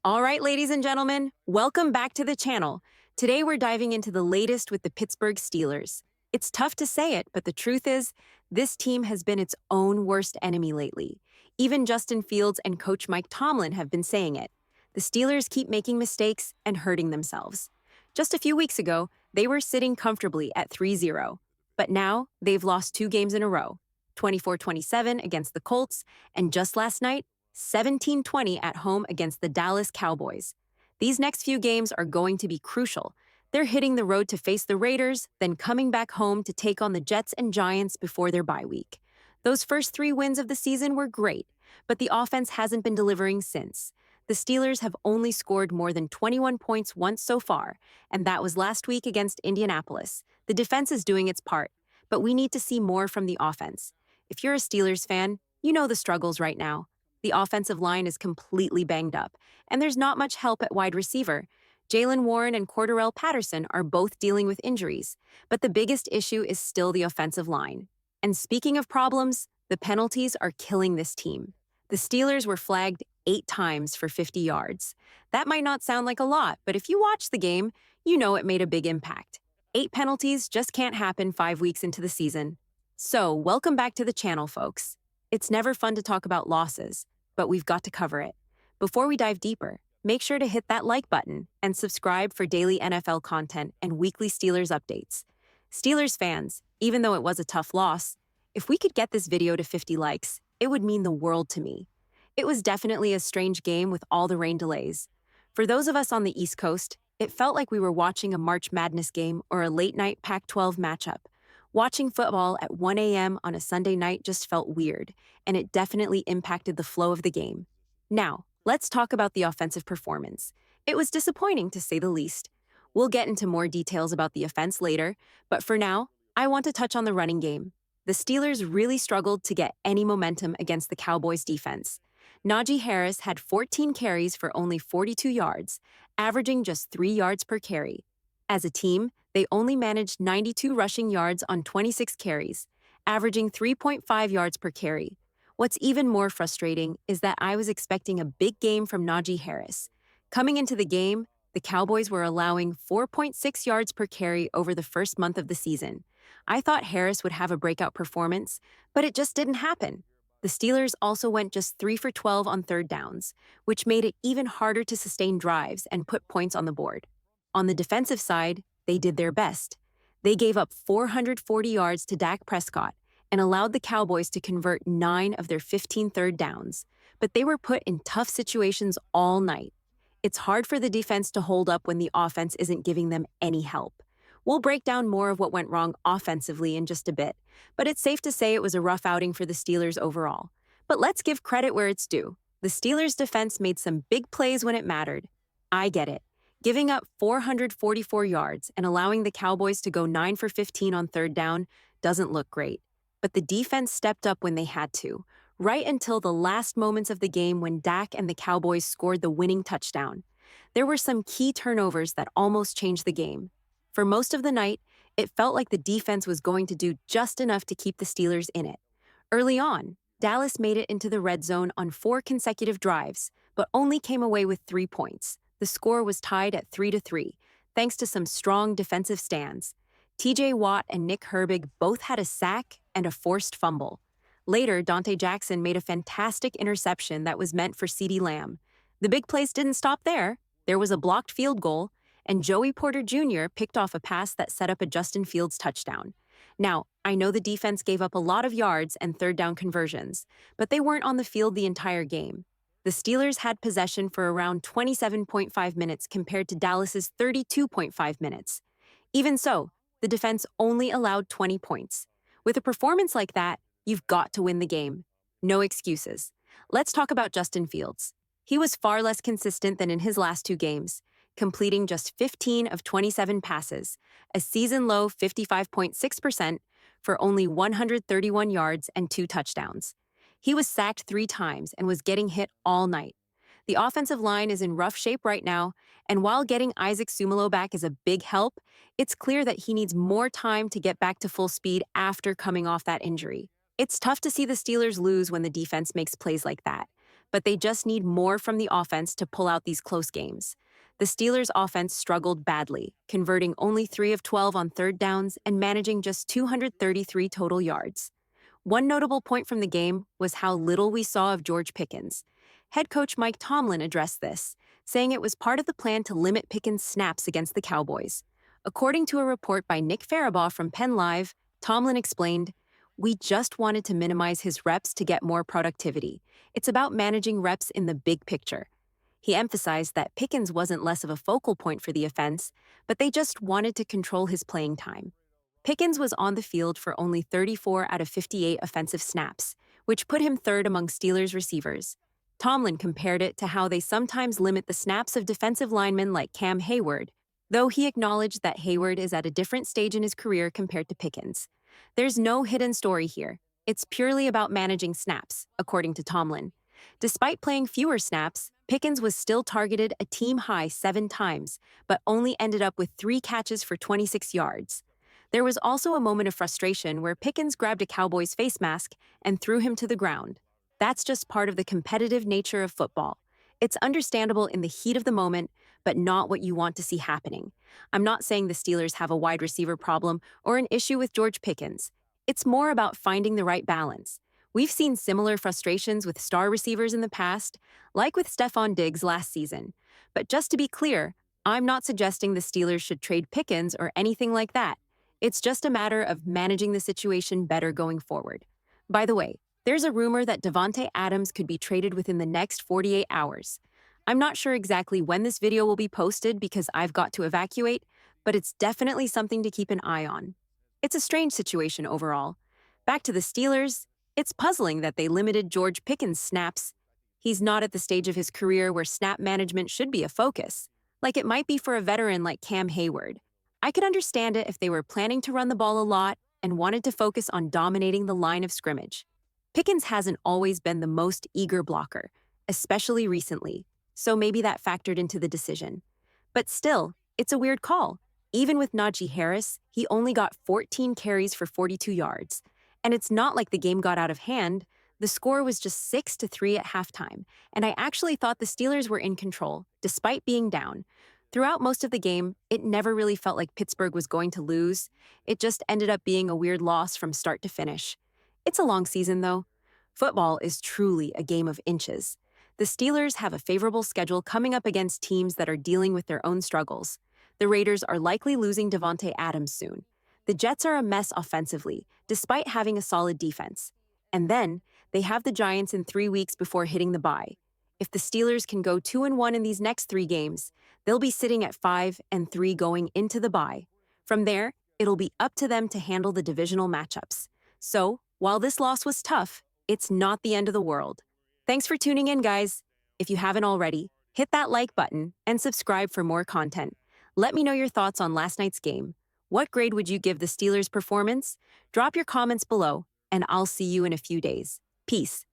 All right, ladies and gentlemen, welcome back to the channel. Today we're diving into the latest with the Pittsburgh Steelers. It's tough to say it, but the truth is, this team has been its own worst enemy lately. Even Justin Fields and coach Mike Tomlin have been saying it. The Steelers keep making mistakes and hurting themselves. Just a few weeks ago, they were sitting comfortably at 3-0, but now they've lost 2 games in a row, 24-27 against the Colts, and just last night, 17-20 at home against the Dallas Cowboys. These next few games are going to be crucial. They're hitting the road to face the Raiders, then coming back home to take on the Jets and Giants before their bye week. Those first 3 wins of the season were great, but the offense hasn't been delivering since. The Steelers have only scored more than 21 points once so far, and that was last week against Indianapolis. The defense is doing its part, but we need to see more from the offense. If you're a Steelers fan, you know the struggles right now. The offensive line is completely banged up, and there's not much help at wide receiver. Jalen Warren and Cordarrelle Patterson are both dealing with injuries, but the biggest issue is still the offensive line. And speaking of problems, the penalties are killing this team. The Steelers were flagged 8 times for 50 yards. That might not sound like a lot, but if you watch the game, you know it made a big impact. 8 penalties just can't happen 5 weeks into the season. So, welcome back to the channel, folks. It's never fun to talk about losses, but we've got to cover it. Before we dive deeper, make sure to hit that like button and subscribe for daily NFL content and weekly Steelers updates. Steelers fans, even though it was a tough loss, if we could get this video to 50 likes, it would mean the world to me. It was definitely a strange game with all the rain delays. For those of us on the East Coast, it felt like we were watching a March Madness game or a late-night Pac-12 matchup. Watching football at 1 a.m. on a Sunday night just felt weird, and it definitely impacted the flow of the game. Now, let's talk about the offensive performance. It was disappointing, to say the least. We'll get into more details about the offense later, but for now, I want to touch on the running game. The Steelers really struggled to get any momentum against the Cowboys' defense. Najee Harris had 14 carries for only 42 yards, averaging just 3 yards per carry. As a team, they only managed 92 rushing yards on 26 carries, averaging 3.5 yards per carry. What's even more frustrating is that I was expecting a big game from Najee Harris. Coming into the game, the Cowboys were allowing 4.6 yards per carry over the first month of the season. I thought Harris would have a breakout performance, but it just didn't happen. The Steelers also went just 3 for 12 on third downs, which made it even harder to sustain drives and put points on the board. On the defensive side, they did their best. They gave up 440 yards to Dak Prescott and allowed the Cowboys to convert 9 of their 15 third downs, but they were put in tough situations all night. It's hard for the defense to hold up when the offense isn't giving them any help. We'll break down more of what went wrong offensively in just a bit, but it's safe to say it was a rough outing for the Steelers overall. But let's give credit where it's due. The Steelers' defense made some big plays when it mattered. I get it. Giving up 444 yards and allowing the Cowboys to go 9 for 15 on third down doesn't look great. But the defense stepped up when they had to, right until the last moments of the game when Dak and the Cowboys scored the winning touchdown. There were some key turnovers that almost changed the game. For most of the night, it felt like the defense was going to do just enough to keep the Steelers in it. Early on, Dallas made it into the red zone on 4 consecutive drives, but only came away with 3 points. The score was tied at 3-3, thanks to some strong defensive stands. TJ Watt and Nick Herbig both had a sack and a forced fumble. Later, Dante Jackson made a fantastic interception that was meant for CeeDee Lamb. The big plays didn't stop there. There was a blocked field goal, and Joey Porter Jr. picked off a pass that set up a Justin Fields touchdown. Now, I know the defense gave up a lot of yards and third down conversions, but they weren't on the field the entire game. The Steelers had possession for around 27.5 minutes compared to Dallas's 32.5 minutes. Even so, the defense only allowed 20 points. With a performance like that, you've got to win the game. No excuses. Let's talk about Justin Fields. He was far less consistent than in his last 2 games, completing just 15 of 27 passes, a season-low 55.6% for only 131 yards and 2 touchdowns. He was sacked 3 times and was getting hit all night. The offensive line is in rough shape right now, and while getting Isaac Sumalo back is a big help, it's clear that he needs more time to get back to full speed after coming off that injury. It's tough to see the Steelers lose when the defense makes plays like that, but they just need more from the offense to pull out these close games. The Steelers' offense struggled badly, converting only 3 of 12 on third downs and managing just 233 total yards. One notable point from the game was how little we saw of George Pickens. Head coach Mike Tomlin addressed this, saying it was part of the plan to limit Pickens' snaps against the Cowboys. According to a report by Nick Farabaugh from Penn Live, Tomlin explained, "We just wanted to minimize his reps to get more productivity. It's about managing reps in the big picture." He emphasized that Pickens wasn't less of a focal point for the offense, but they just wanted to control his playing time. Pickens was on the field for only 34 out of 58 offensive snaps, which put him third among Steelers receivers. Tomlin compared it to how they sometimes limit the snaps of defensive linemen like Cam Hayward, though he acknowledged that Hayward is at a different stage in his career compared to Pickens. There's no hidden story here. It's purely about managing snaps, according to Tomlin. Despite playing fewer snaps, Pickens was still targeted a team-high 7 times, but only ended up with 3 catches for 26 yards. There was also a moment of frustration where Pickens grabbed a Cowboys face mask and threw him to the ground. That's just part of the competitive nature of football. It's understandable in the heat of the moment, but not what you want to see happening. I'm not saying the Steelers have a wide receiver problem or an issue with George Pickens. It's more about finding the right balance. We've seen similar frustrations with star receivers in the past, like with Stephon Diggs last season. But just to be clear, I'm not suggesting the Steelers should trade Pickens or anything like that. It's just a matter of managing the situation better going forward. By the way, there's a rumor that Davante Adams could be traded within the next 48 hours. I'm not sure exactly when this video will be posted because I've got to evacuate, but it's definitely something to keep an eye on. It's a strange situation overall. Back to the Steelers, it's puzzling that they limited George Pickens' snaps. He's not at the stage of his career where snap management should be a focus, like it might be for a veteran like Cam Hayward. I could understand it if they were planning to run the ball a lot and wanted to focus on dominating the line of scrimmage. Pickens hasn't always been the most eager blocker, especially recently, so maybe that factored into the decision. But still, it's a weird call. Even with Najee Harris, he only got 14 carries for 42 yards. And it's not like the game got out of hand. The score was just 6-3 at halftime, and I actually thought the Steelers were in control, despite being down. Throughout most of the game, it never really felt like Pittsburgh was going to lose. It just ended up being a weird loss from start to finish. It's a long season, though. Football is truly a game of inches. The Steelers have a favorable schedule coming up against teams that are dealing with their own struggles. The Raiders are likely losing Davante Adams soon. The Jets are a mess offensively, despite having a solid defense. And then, they have the Giants in 3 weeks before hitting the bye. If the Steelers can go 2-1 in these next 3 games, they'll be sitting at 5-3 going into the bye. From there, it'll be up to them to handle the divisional matchups. So, while this loss was tough, it's not the end of the world. Thanks for tuning in, guys. If you haven't already, hit that like button and subscribe for more content. Let me know your thoughts on last night's game. What grade would you give the Steelers' performance? Drop your comments below, and I'll see you in a few days. Peace.